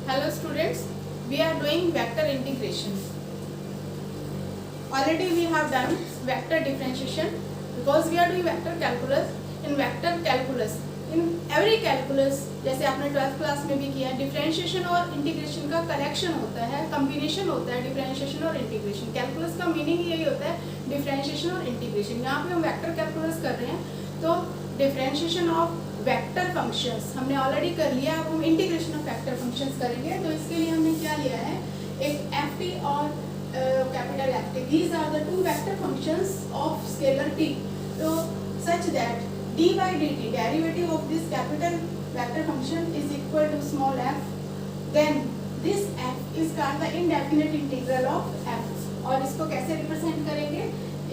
Hello students, we are doing vector integration. Already we have done vector differentiation because we are doing vector calculus. In vector calculus, in every calculus जैसे आपने 12th class में भी किया, differentiation और integration का collection होता है, combination होता है डिफरेंशिएशन और इंटीग्रेशन. कैलकुलस का मीनिंग यही होता है डिफरेंशिएशन और इंटीग्रेशन. यहाँ पे हम वेक्टर कैलकुलस कर रहे हैं तो डिफरेंशिएशन ऑफ वेक्टर फंक्शंस हमने ऑलरेडी कर लिया. अब हम इंटीग्रेशन ऑफ वेक्टर फंक्शंस करेंगे. तो इसके लिए हमने क्या लिया है, एक एफ टी और capital F T. These are the two vector functions of scalar T. तो such that D by D T derivative of this capital vector function is equal to small F. Then this F is called the indefinite integral of F. और इसको कैसे represent करेंगे,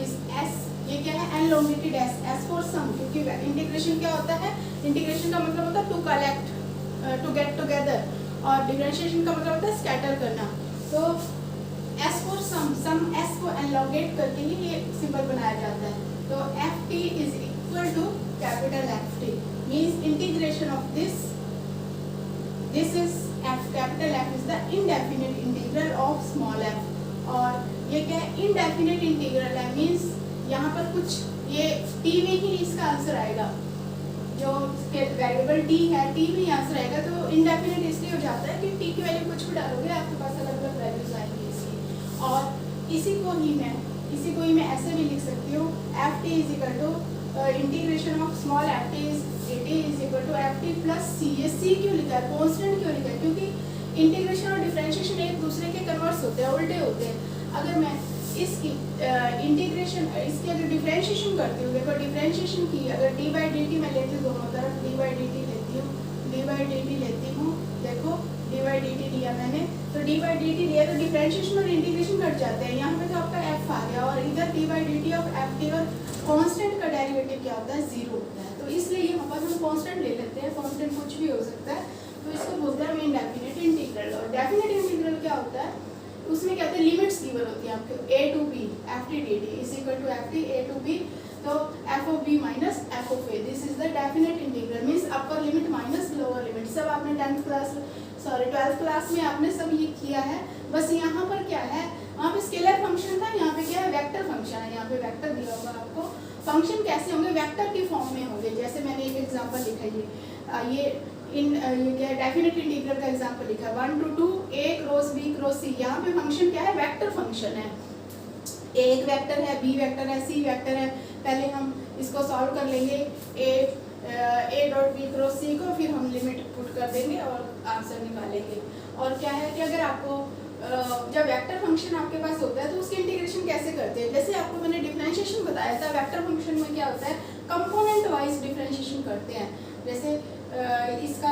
इस S, ये क्या है, elongated S, S for sum. क्योंकि integration क्या होता है, इंटीग्रेशन का मतलब होता है to collect, to get together, और डिफरेंशिएशन का मतलब होता है स्कैटर करना. तो S for sum, sum S को एनलॉन्गेट करके ही ये सिंबल बनाया जाता है. तो F T is equal to capital F T means integration of this is F. Capital F is the indefinite integral of small F. और ये क्या है, इनडेफिनिट इंटीग्रल है मीन्स यहाँ पर कुछ ये t में ही इसका आंसर आएगा. जो वेरिएबल t है, t में ही आंसर आएगा. तो इनडेफिनिट इसलिए हो जाता है कि t की वैल्यू कुछ भी डालोगे आपके पास अलग अलग वैल्यूज आएंगी इसकी. और इसी को ही मैं ऐसे भी लिख सकती हूँ, F T is equal to integration of small F T is equal to F T plus C. ये सी क्यों लिखा है, कॉन्स्टेंट क्यों लिखा है, क्योंकि इंटीग्रेशन और डिफरेंशिएशन एक दूसरे के कन्वर्स होते हैं, उल्टे होते हैं. अगर मैं इसकी इंटीग्रेशन इसकी अगर डिफरेंशिएशन करती हूँ, देखो डिफरेंशिएशन की अगर डी बाई डी टी मैं लेती हूँ, दोनों तरफ डी बाई डी टी लेती हूँ, डी बाई डी टी लेती हूँ. देखो डी बाई डी टी लिया मैंने, तो डी बाई डी टी लिया तो डिफरेंशिएशन और इंटीग्रेशन कट जाते हैं. यहाँ पे तो आपका एफ आ गया और इधर D by D T of F T. और कांस्टेंट का डेरिवेटिव क्या होता है, जीरो होता है. तो इसलिए यहाँ पर हम कांस्टेंट ले लेते हैं. कांस्टेंट कुछ भी हो सकता है, तो इसको बोलते हैं हम इनडेफिनिट इंटीग्रल. और डेफिनिट इंटीग्रल क्या होता है, उसमें क्या होता है, लिमिट्स गिवन होती है आपको. a to b F T D T is equal to F T a to b. तो f of b minus f of a, this is the definite integral means upper limit minus lower limit. सब आपने 12th class में आपने सब ये किया है. बस यहाँ पर क्या है, वहाँ पे स्केलर फंक्शन था, यहाँ पे क्या है, वेक्टर फंक्शन है. यहाँ पे वेक्टर दिया होगा आपको. फंक्शन कैसे होंगे, वेक्टर की फॉर्म में होंगे. जैसे मैंने एक एग्जाम्पल लिखा, ये क्या है, डेफिनेट इंटीग्रल का एग्जांपल लिखा, 1 to 2 a cross b cross c. यहाँ पे फंक्शन क्या है, वेक्टर फंक्शन है. a एक वेक्टर है, b वेक्टर है, c वेक्टर है. पहले हम इसको सॉल्व कर लेंगे, a dot b cross c को, फिर हम लिमिट पुट कर देंगे और आंसर निकालेंगे. और क्या है कि अगर आपको जब वेक्टर फंक्शन आपके पास होता है तो उसकी इंटीग्रेशन कैसे करते हैं, जैसे आपको मैंने डिफरेंशिएशन बताया था, वेक्टर फंक्शन में क्या होता है, कंपोनेंट वाइज डिफरेंशिएशन करते हैं. जैसे इसका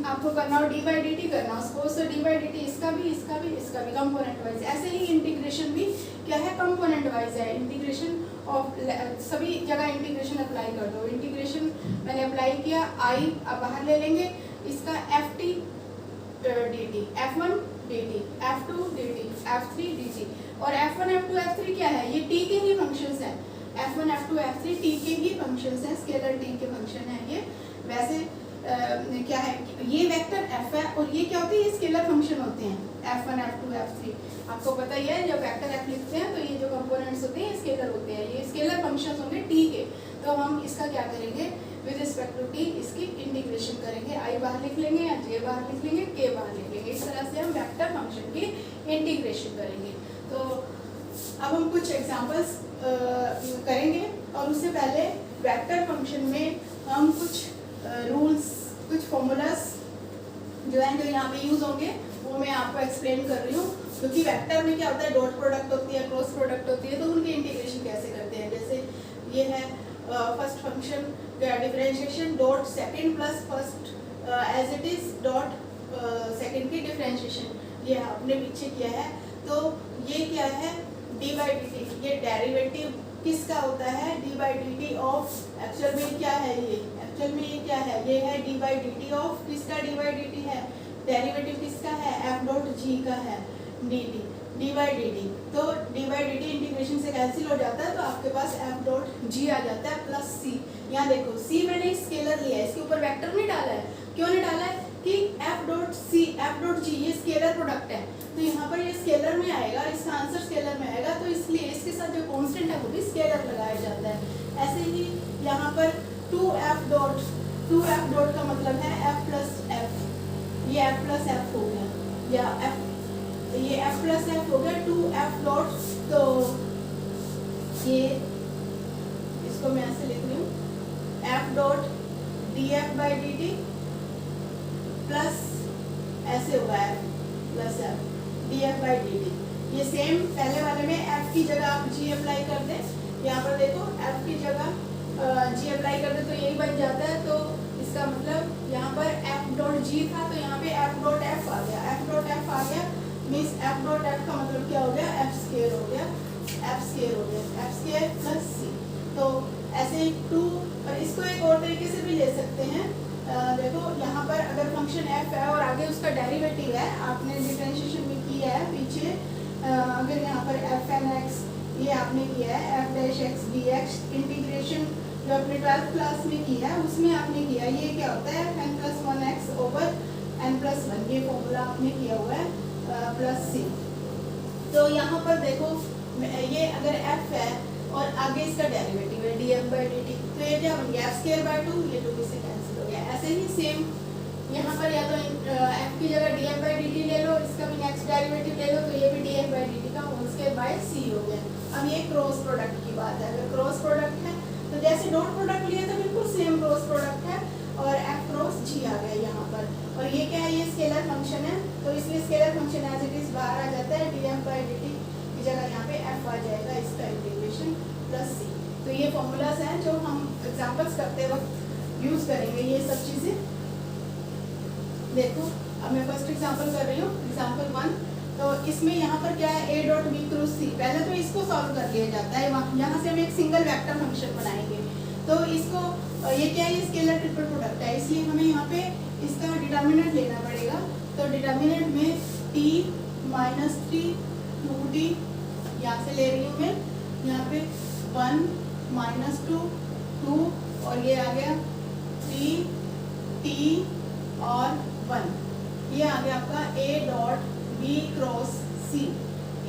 आपको करना हो डी बाई डी टी करना हो, सपोज तो डी बाई डी टी इसका भी कंपोनेंट वाइज. ऐसे ही इंटीग्रेशन भी क्या है, कंपोनेंट वाइज है. इंटीग्रेशन ऑफ सभी जगह इंटीग्रेशन अप्लाई कर दो. इंटीग्रेशन मैंने अप्लाई किया, आई अब बाहर ले लेंगे, इसका F T D T, F one D T, F two D T, F three D T. और F one F two F three क्या है, ये टी के ही फंक्शंस हैं. F one F two F three T के ही functions हैं, स्केलर टी के फंक्शन है ये. वैसे क्या है, ये वेक्टर f है और ये क्या होते हैं, ये स्केलर फंक्शन होते हैं, f1 f2 f3. आपको पता ही है जब वेक्टर f लिखते हैं तो ये जो कंपोनेंट्स होते हैं स्केलर होते हैं, ये स्केलर फंक्शंस होंगे t के. तो हम इसका क्या करेंगे, विद रिस्पेक्ट टू t इसकी इंटीग्रेशन करेंगे. i बाहर लिख लेंगे या j बाहर लिख लेंगे, k बाहर लिख लेंगे. इस तरह से हम वेक्टर फंक्शन की इंटीग्रेशन करेंगे. तो अब हम कुछ एग्जाम्पल्स करेंगे और उससे पहले वेक्टर फंक्शन में हम कुछ रूल्स, कुछ फॉर्मूलाज जो हैं जो यहाँ पे यूज होंगे वो मैं आपको एक्सप्लेन कर रही हूँ. क्योंकि वेक्टर में क्या होता है, डॉट प्रोडक्ट होती है, क्रॉस प्रोडक्ट होती है, तो उनकी इंटीग्रेशन कैसे करते हैं. जैसे ये है first function differentiation dot second plus first as it is dot second की डिफरेंशिएशन, ये आपने पीछे किया है. तो ये क्या है, डी बाई डी टी, ये डेरिवेटिव किसका होता है, D by D T of, actual में क्या है, ये क्या है, ये है D by D T of, किसका डी बाई डी टी है, डेरिवेटिव किसका है, एफ डॉट जी का है, D T, D by D T. तो D by D T integration से कैंसिल हो जाता है, तो आपके पास एफ डॉट जी आ जाता है प्लस सी. यहाँ देखो सी मैंने स्केलर लिया है, इसके ऊपर वेक्टर नहीं डाला है. क्यों नहीं डाला है, कि एफ डॉट जी ये स्केलर प्रोडक्ट है, तो यहाँ पर ये स्केलर में आएगा, इसका आंसर स्केलर में आएगा, तो इसलिए इसके साथ जो कांस्टेंट है वो भी स्केलर लगाया जाता है। ऐसे ही यहाँ पर 2f डॉट का मतलब है f प्लस एफ, ये f प्लस एफ हो गया, या ये f प्लस एफ हो गया 2f डॉट। तो ये इसको मैं ऐसे लिख रही हूँ f dot D F by D T plus ऐसे होगा f plus F D F by D T. ये सेम पहले वाले में f की जगह आप g अप्लाई कर दें, यहाँ पर देखो f की जगह g अप्लाई कर दें तो यही बन जाता है। तो इसका मतलब यहाँ पर f डॉट g था तो यहाँ पे f डॉट f आ गया, f डॉट f आ गया मीन्स f डॉट f का मतलब क्या हो गया, f स्क्वायर हो गया, f स्क्वायर हो गया, f स्क्वायर प्लस c। तो ऐसे ही 2, और इसको एक और तरीके से भी ले सकते हैं। देखो यहाँ पर अगर फंक्शन f है और आगे उसका डेरिवेटिव है, आपने डिफरेंशिएशन भी किया है पीछे, अगर यहाँ पर f n x ये आपने किया है, f dash x dx integration जो आपने 12th क्लास में किया है उसमें आपने किया, ये क्या होता है n plus 1x over n plus 1, ये फॉर्मूला आपने किया हुआ है प्लस c। तो यहाँ पर देखो ये अगर f है और आगे इसका डेरिवेटिव है df बाई dt, तो ये क्या बन गया f स्क्वायर बाई 2, ये 2 से कैंसिल हो गया। ऐसे ही सेम यहाँ पर या तो f की जगह df बाई dt ले लो, इसका भी नेक्स्ट डेरिवेटिव ले लो, तो ये भी df बाई dt का होल स्क्वायर बाई c हो गया। अब ये क्रॉस प्रोडक्ट की बात है, अगर क्रॉस प्रोडक्ट है तो जैसे डॉट प्रोडक्ट लिया था बिल्कुल सेम क्रॉस प्रोडक्ट है, और f क्रॉस g आ गया यहाँ पर, और ये क्या है, ये स्केलर फंक्शन है, तो इसलिए scalar function as it is बाहर आ जाता है, df बाई dt की जगह यहाँ पे f आ जाएगा, इसका इंटीग्रेशन प्लस c। तो ये फॉर्मूलाज हैं जो हम एग्जांपल्स करते वक्त यूज करेंगे ये सब चीजें। देखो अब मैं फर्स्ट एग्जांपल कर रही हूँ, एग्जांपल 1। तो इसमें यहाँ पर क्या है, a dot b cross c, पहले तो इसको सॉल्व कर लिया जाता है, यहाँ से हम एक सिंगल वेक्टर फंक्शन बनाएंगे। तो इसको ये क्या है, ये स्केलर ट्रिपल प्रोडक्ट है, इसलिए हमें यहाँ पे इसका डिटर्मिनेंट लेना पड़ेगा। तो डिटर्मिनेंट में t माइनस 3 2t यहाँ से ले रही हूँ मैं, यहाँ पे 1 माइनस 2 2, और ये आ गया 3 t और 1, ये आ गया आपका a dot b cross c।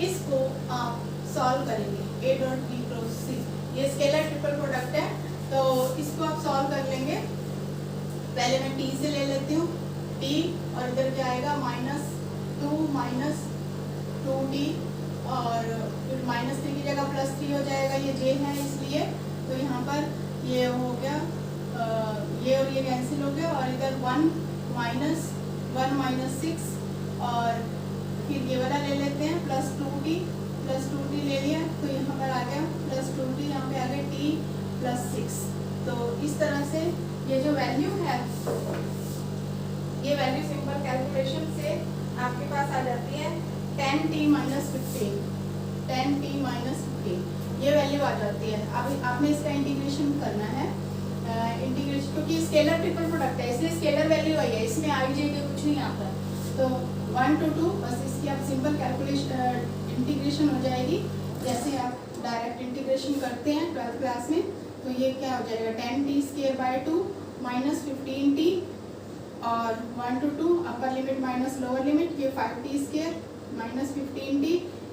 इसको आप सॉल्व करेंगे, a dot b cross c, ये स्केलर ट्रिपल प्रोडक्ट है, तो इसको आप सॉल्व कर लेंगे। पहले मैं t से ले लेती हूँ, t और इधर क्या आएगा माइनस 2 माइनस 2t, और फिर माइनस 3 की जगह प्लस 3 हो जाएगा, ये j है इसलिए, तो यहाँ पर ये हो गया, ये और ये कैंसिल हो गया, और इधर 1 माइनस 6, और फिर ये वाला ले लेते हैं प्लस 2t ले लिया, तो यहाँ पर आ गया प्लस 2t, यहाँ पे आ गया t प्लस 6। तो इस तरह से ये जो वैल्यू है, ये वैल्यू सिंपल कैलकुलेशन से आपके पास आ जाती है 10t माइनस 15, 10t माइनस 15 ये वैल्यू आ जाती है। अब आपने इसका इंटीग्रेशन करना है, इंटीग्रेशन क्योंकि स्केलर ट्रिपल प्रोडक्ट है इसलिए स्केलर वैल्यू आई है, इसमें आई जे के कुछ नहीं आता। तो 1 to 2 बस इसकी आप सिंपल कैलकुलेशन इंटीग्रेशन हो जाएगी, जैसे आप डायरेक्ट इंटीग्रेशन करते हैं 12th क्लास में। तो ये क्या हो जाएगा 10t square by 2 minus 15t, और 1 to 2 upper limit minus lower limit, ये 5t स्क्वायर माइनस 15t,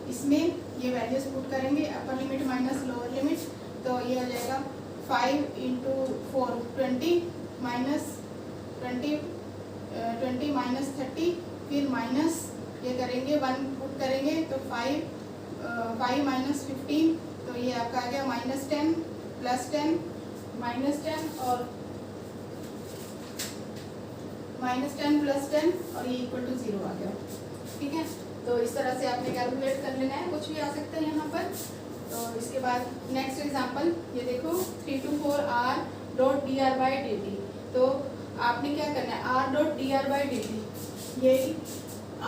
इसमें ये वैल्यूज पुट करेंगे, अपर लिमिट माइनस लोअर लिमिट, तो ये हो जाएगा 5 इंटू 4 20 माइनस 20 माइनस 30, फिर माइनस ये करेंगे 1 पुट करेंगे, तो 5 माइनस 15, तो ये आपका आ गया माइनस 10 प्लस 10 माइनस 10 और माइनस 10 प्लस 10, और ये इक्वल टू 0 आ गया। ठीक है, तो इस तरह से आपने कैलकुलेट कर लेना है, कुछ भी आ सकता है यहाँ पर। तो इसके बाद नेक्स्ट एग्जांपल ये देखो 3 to 4 r dot D R by D T. तो आपने क्या करना है, r dot D R by D T, ये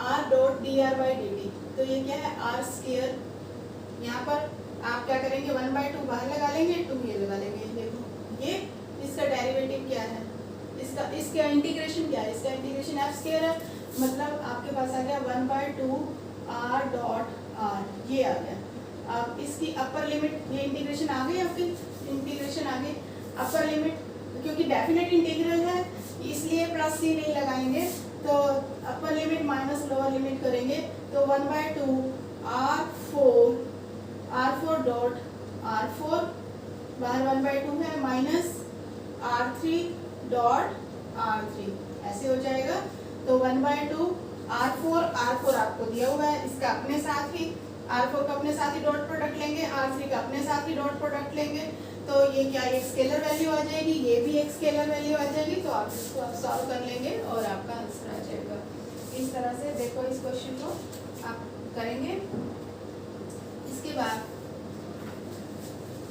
r dot D R by D T, तो ये क्या है r स्क्वायर, यहाँ पर आप क्या करेंगे 1/2 बाहर लगा लेंगे, 2 ये लगा लेंगे। देखो ये इसका डेरिवेटिव क्या है, इसका इंटीग्रेशन क्या है, इसका इंटीग्रेशन f स्क्वायर है, मतलब आपके पास आ गया 1/2 r डॉट r, ये आ गया। अब इसकी अपर लिमिट, ये इंटीग्रेशन आ गई या फिर इंटीग्रेशन आ गई, अपर लिमिट क्योंकि डेफिनेट इंटीग्रल है इसलिए प्लस c नहीं लगाएंगे, तो अपर लिमिट माइनस लोअर लिमिट करेंगे तो 1/2 R4 डॉट R4 बाहर 1/2 है माइनस R3 डॉट R3 ऐसे हो जाएगा। तो 1/2 R4 आपको दिया हुआ है, इसका अपने साथ ही R4 का अपने साथ ही डॉट प्रोडक्ट लेंगे, R3 का अपने साथ ही डॉट प्रोडक्ट लेंगे, तो ये क्या एक स्केलर वैल्यू आ जाएगी, ये भी एक स्केलर वैल्यू आ जाएगी। तो आप इसको आप सॉल्व कर लेंगे और आपका आंसर आ जाएगा। इस तरह से देखो इस क्वेश्चन को आप करेंगे। इसके बाद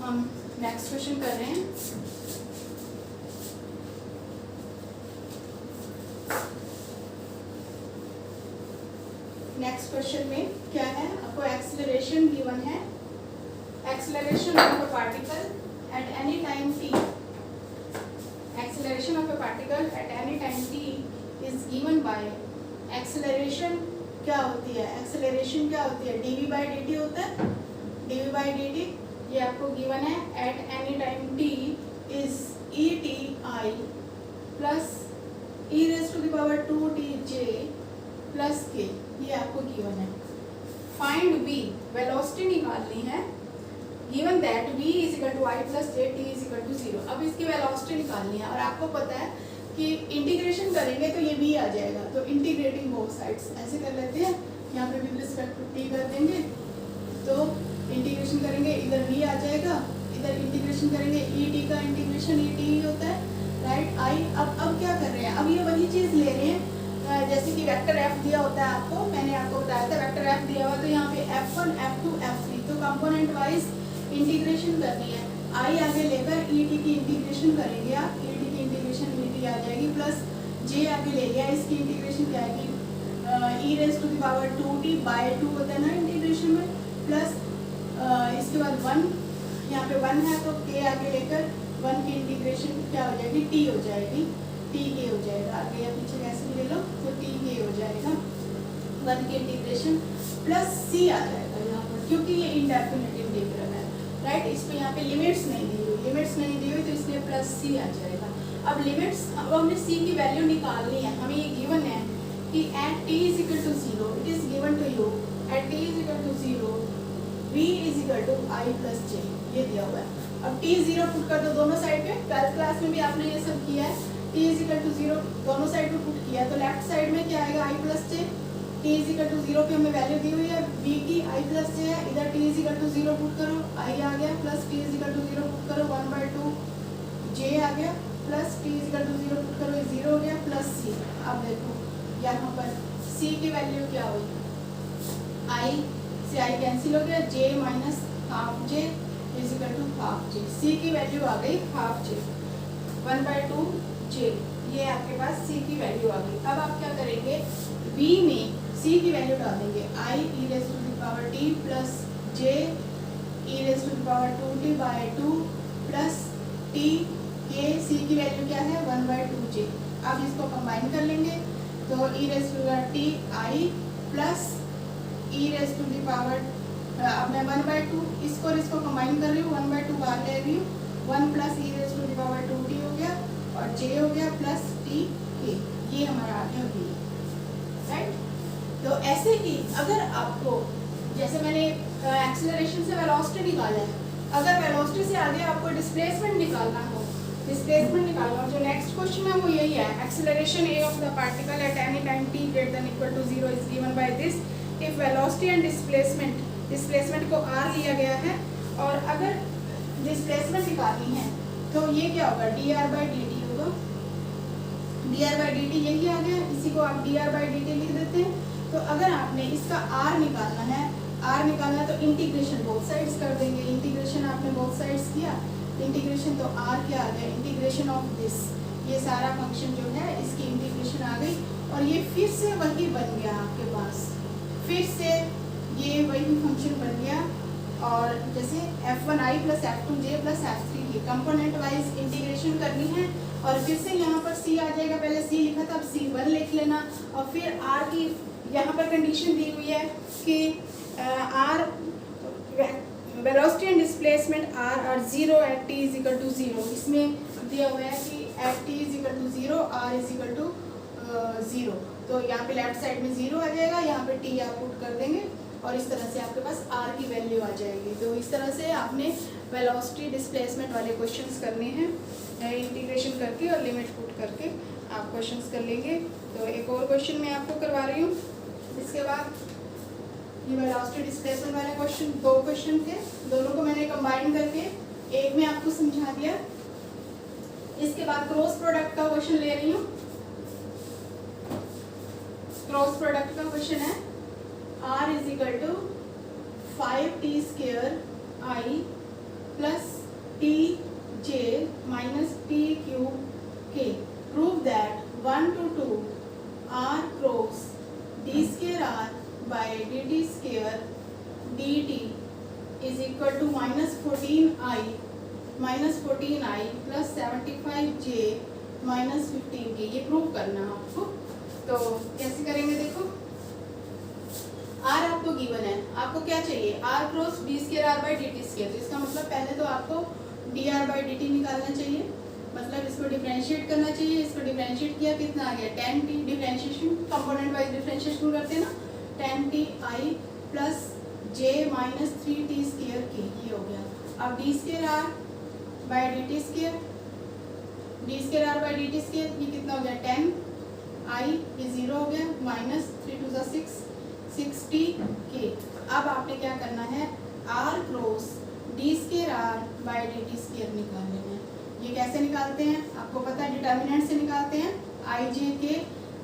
हम नेक्स्ट क्वेश्चन कर रहे हैं। नेक्स्ट क्वेश्चन में क्या है, आपको एक्सेलरेशन गिवन है, acceleration of a particle at any time t, acceleration of a particle at any time t is given by, acceleration क्या होती है, एक्सेलरेशन क्या होती है, dv/dt होता है, dv/dt ये आपको गिवन है, at any time t is ETi plus e⁻²tj plus k, ये आपको गिवन है। फाइंड v, वेलोसिटी निकालनी है, given that v = i + j t = 0। अब इसकी वेलोसिटी निकालनी है और आपको पता है कि इंटीग्रेशन करेंगे तो ये v आ जाएगा, तो इंटीग्रेटिंग बोथ साइड्स ऐसे कर लेते हैं, यहाँ पे विद रिस्पेक्ट टू t कर देंगे, तो इंटीग्रेशन करेंगे इधर v आ जाएगा, इधर इंटीग्रेशन करेंगे et का इंटीग्रेशन et ही होता है, राइट। i अब क्या कर रहे हैं, अब ये वही चीज़ ले रहे हैं जैसे कि वेक्टर f दिया होता है आपको, मैंने आपको बताया था वेक्टर f दिया हुआ, तो यहाँ पे f1 f2 f3 तो कंपोनेंट वाइज इंटीग्रेशन करनी है। i आगे लेकर et की इंटीग्रेशन करेंगे आप, et की इंटीग्रेशन et आ जाएगी, प्लस j आगे ले लिया, इसकी इंटीग्रेशन क्या आएगी e⁻²t/2 होता है ना इंटीग्रेशन में, प्लस इसके बाद 1 यहाँ पे 1 है तो k आगे लेकर 1 की इंटीग्रेशन क्या हो जाएगी t हो जाएगी, tk हो जाएगा, आगे या पीछे कैसे भी ले लो तो tk हो जाएगा, 1 की इंटीग्रेशन प्लस c आ जाएगा यहाँ पर, क्योंकि ये इंडेफिनिट इंटीग्रल है, राइट। इस पे यहाँ पे लिमिट्स नहीं दी हुई तो इसलिए प्लस c आ जाएगा। अब लिमिट्स, अब हमने c की वैल्यू निकालनी है, हमें ये गिवन है कि at t = 0 it is given to you, at t = 0 v = i + j, ये दिया हुआ है। अब t 0 पुट कर दो दोनों साइड पे, 12th क्लास में भी आपने ये सब किया है, t = 0 दोनों साइड पे पुट किया, तो लेफ्ट साइड में क्या आएगा i + j, t = 0 पे हमें वैल्यू दी हुई है v की, i + j है, इधर t = 0 पुट करो, i आ गया, प्लस t = 0 पुट करो 1/2 j आ गया, प्लस t = 0 पुट करो 0 हो गया, प्लस c। अब देखो यहाँ पर c की वैल्यू क्या हुई, i से i कैंसिल हो गया, j minus half j = half j, c की वैल्यू आ गई हाफ j, 1/2 j, ये आपके पास c की वैल्यू आ गई। अब आप क्या करेंगे, v में c की वैल्यू डाल देंगे, i e⁻t plus j e⁻²t/2 plus t k, c की वैल्यू क्या है 1/2 j। अब इसको कंबाइन कर लेंगे तो e⁻t i प्लस अब मैं 1/2 इसको और इसको कंबाइन कर रही हूँ, 1/2 बाहर ले रही हूँ, 1 प्लस e⁻²t हो गया और j हो गया प्लस t k, ये हमारा आ गया v, राइट। तो ऐसे ही अगर आपको, जैसे मैंने एक्सेलरेशन से वेलोसिटी निकाला है, अगर वेलोसिटी से आगे आपको डिस्प्लेसमेंट निकालना हो, जो नेक्स्ट क्वेश्चन है वो यही है, acceleration a of the particle at any time t > 0 is given by this, if velocity and displacement को r लिया गया है, और अगर डिस्प्लेसमेंट निकालनी है तो ये क्या होगा dr/dt होगा, dr/dt यही आ गया, इसी को आप dr/dt लिख देते हैं। तो अगर आपने इसका r निकालना है तो इंटीग्रेशन बोथ साइड्स कर देंगे, इंटीग्रेशन आपने बोथ साइड्स किया, इंटीग्रेशन तो r क्या आ गया, इंटीग्रेशन ऑफ दिस, ये सारा फंक्शन जो है इसकी इंटीग्रेशन आ गई, और ये फिर से वही बन गया आपके पास, फिर से ये वही फंक्शन बन गया, और जैसे f1i + f2j + f3k component wise integration करनी है, और फिर से यहाँ पर c आ जाएगा, पहले c लिखा था अब c1 लिख लेना, और फिर r की यहाँ पर कंडीशन दी हुई है कि r velocity and displacement r 0 at t = 0, इसमें दिया हुआ है कि एट t = 0 r = 0, तो यहाँ पे लेफ्ट साइड में 0 आ जाएगा, यहाँ पे t आप पुट कर देंगे और इस तरह से आपके पास r की वैल्यू आ जाएगी। तो इस तरह से आपने वेलोसिटी डिस्प्लेसमेंट वाले क्वेश्चंस करने हैं, इंटीग्रेशन करके और लिमिट पुट करके आप क्वेश्चंस कर लेंगे। तो एक और क्वेश्चन मैं आपको करवा रही हूँ। इसके बाद ये वेलोसिटी डिस्प्लेसमेंट वाले क्वेश्चन, 2 क्वेश्चन थे, दोनों को मैंने कंबाइन करके एक में आपको समझा दिया। इसके बाद क्रॉस प्रोडक्ट का क्वेश्चन ले रही हूँ। क्रॉस प्रोडक्ट का क्वेश्चन है r is equal to 5t² i plus tj minus t³ prove that 1 to 2 r cross d² r by dt² dt is equal to -14i plus 75j minus 15k। ये prove करना है आपको। तो कैसे करेंगे, देखो r आपको गिवन है, आपको क्या चाहिए, r cross d² r by dt²। तो इसका मतलब पहले तो आपको dr बाई dt निकालना चाहिए, मतलब इसको डिफरेंशिएट करना चाहिए। इसको डिफरेंशिएट किया, कितना आ गया 10t, differentiation component wise differentiation करते हैं ना, 10ti plus j minus 3t² k, ये हो गया। अब d² r by dt², d² r by dt², ये कितना हो गया 10i, ये 0 हो गया, माइनस 3 2 6 60k। अब आपने क्या करना है, r cross d² r by dt² निकाल लेना है। ये कैसे निकालते हैं, आपको पता है, डिटर्मिनेंट से निकालते हैं i j k।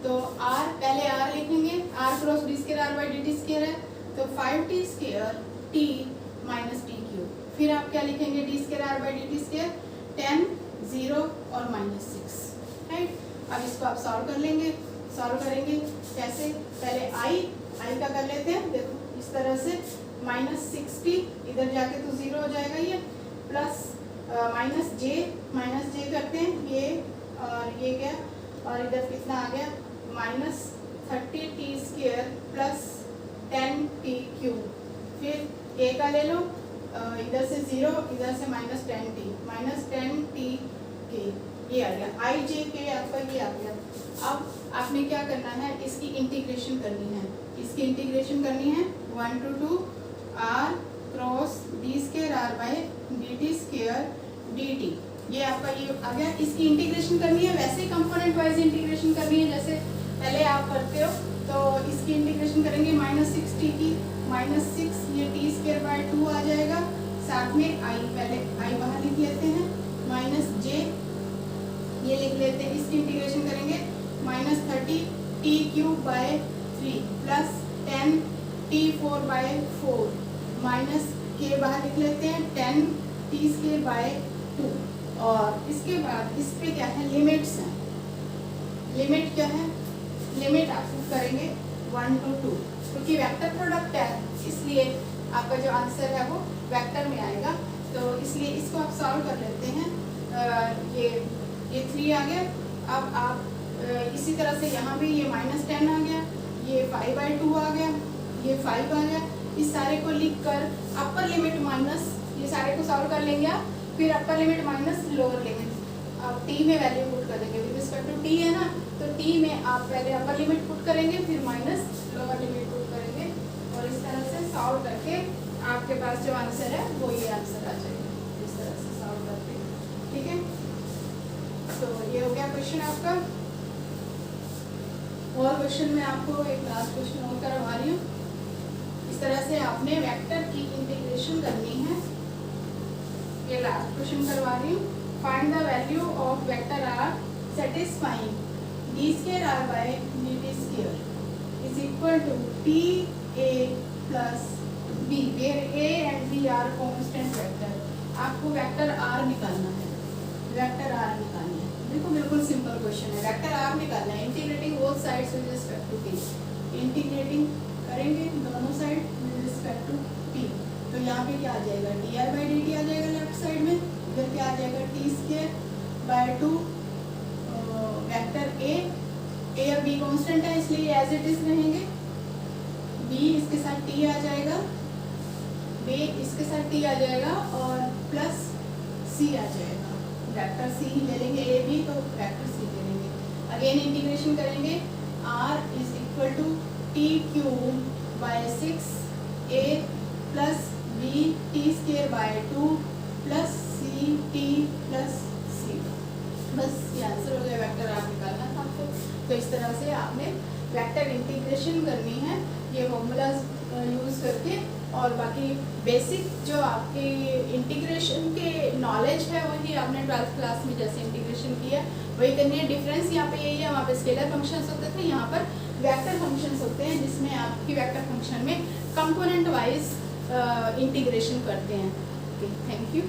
तो r, पहले r लिखेंगे, r cross d² r by dt² है, तो 5t² t माइनस t³। फिर आप क्या लिखेंगे, d² r बाई dt², 10 0 और -6, राइट। अब इसको आप सॉल्व कर लेंगे, सॉल्व करेंगे कैसे, पहले i का कर लेते हैं, देखो इस तरह से -60, इधर जाके तो 0 हो जाएगा ये, प्लस माइनस जे करते हैं, ये और ये क्या, और इधर कितना आ गया -30t² प्लस 10t³। फिर a का ले लो, इधर से 0, इधर से -10t k, ये आ गया i j k, आपका ये आ गया। अब आपने क्या करना है, इसकी इंटीग्रेशन करनी है, इसकी इंटीग्रेशन करनी है 1 to 2 r cross d² r by dt² dt, ये आपका ये आ गया। इसकी इंटीग्रेशन करनी है, वैसे कंपोनेंट वाइज इंटीग्रेशन करनी है जैसे पहले आप करते हो। तो इसकी इंटीग्रेशन करेंगे -6t की, -6 ये t² बाई 2 आ जाएगा, साथ में i, पहले i बाहर लिख लेते हैं, माइनस j ये लिख लेते हैं। इसकी इंटीग्रेशन करेंगे -30 t³ by 3 plus 10 t4 by 4 minus k बाहर लिख लेते हैं 10 t² बाई 2। और इसके बाद इस पे क्या है, लिमिट्स हैं। लिमिट क्या है, लिमिट आप करेंगे 1 to 2, क्योंकि वेक्टर प्रोडक्ट है इसलिए आपका जो आंसर है वो वेक्टर में आएगा। तो इसलिए इसको आप सॉल्व कर लेते हैं। ये 3 आ गया। अब आप इसी तरह से यहाँ भी ये -10 आ गया, ये 5/2 आ गया, ये 5 आ गया। इस सारे को लिख कर अपर लिमिट माइनस, ये सारे को सॉल्व कर लेंगे आप, फिर अपर लिमिट माइनस लोअर लिमिट। आप टी में वैल्यू पुट कर देंगे, विद रिस्पेक्ट टू टी है ना, तो टी में आप पहले अपर लिमिट पुट करेंगे, फिर माइनस लोअर लिमिट पुट करेंगे, और इस तरह से सॉल्व करके आपके पास जो आंसर है वो ये आंसर आ जाएगा, इस तरह से सॉल्व करके। ठीक है, तो ये हो गया क्वेश्चन आपका। और क्वेश्चन में आपको एक लास्ट क्वेश्चन और करवा रही हूँ। इस तरह से आपने वेक्टर की इंटीग्रेशन करनी है। ये लास्ट क्वेश्चन करवा रही हूँ। Find the value of vector R satisfying d² r by dt² is equal to ta plus b, where a and b are constant vector। आपको वेक्टर r निकालना है, वेक्टर r निकालना है। देखो बिल्कुल सिंपल क्वेश्चन है, वेक्टर r निकालना है। Integrating both sides with respect to p, integrating करेंगे दोनों side with respect to p। तो यहाँ पे क्या आ जाएगा, dr by dt आ जाएगा लेफ्ट साइड में, इधर क्या आ जाएगा t² by 2 वेक्टर a और b कांस्टेंट है इसलिए एज इट इज रहेंगे, b इसके साथ t आ जाएगा, b इसके साथ t आ जाएगा, और प्लस c आ जाएगा। वेक्टर c ही ले लेंगे, a b तो वेक्टर c ले लेंगे। अगेन इंटीग्रेशन करेंगे r is equal to T cube by 6a plus B T square by 2 plus C T plus C. बस ये आंसर हो गया, वेक्टर आर निकालना था आपको। तो इस तरह से आपने वेक्टर इंटीग्रेशन करनी है ये फॉर्मूलाज यूज़ करके, और बाकी बेसिक जो आपके इंटीग्रेशन के नॉलेज है वही आपने 12th क्लास में जैसे इंटीग्रेशन किया वही करनी है। डिफरेंस यहाँ पे यही है, वहाँ पे स्केलर फंक्शंस होते थे, यहाँ पर वेक्टर फंक्शंस होते हैं जिसमें आपकी वेक्टर फंक्शन में कंपोनेंट वाइज इंटीग्रेशन करते हैं। Okay, thank you.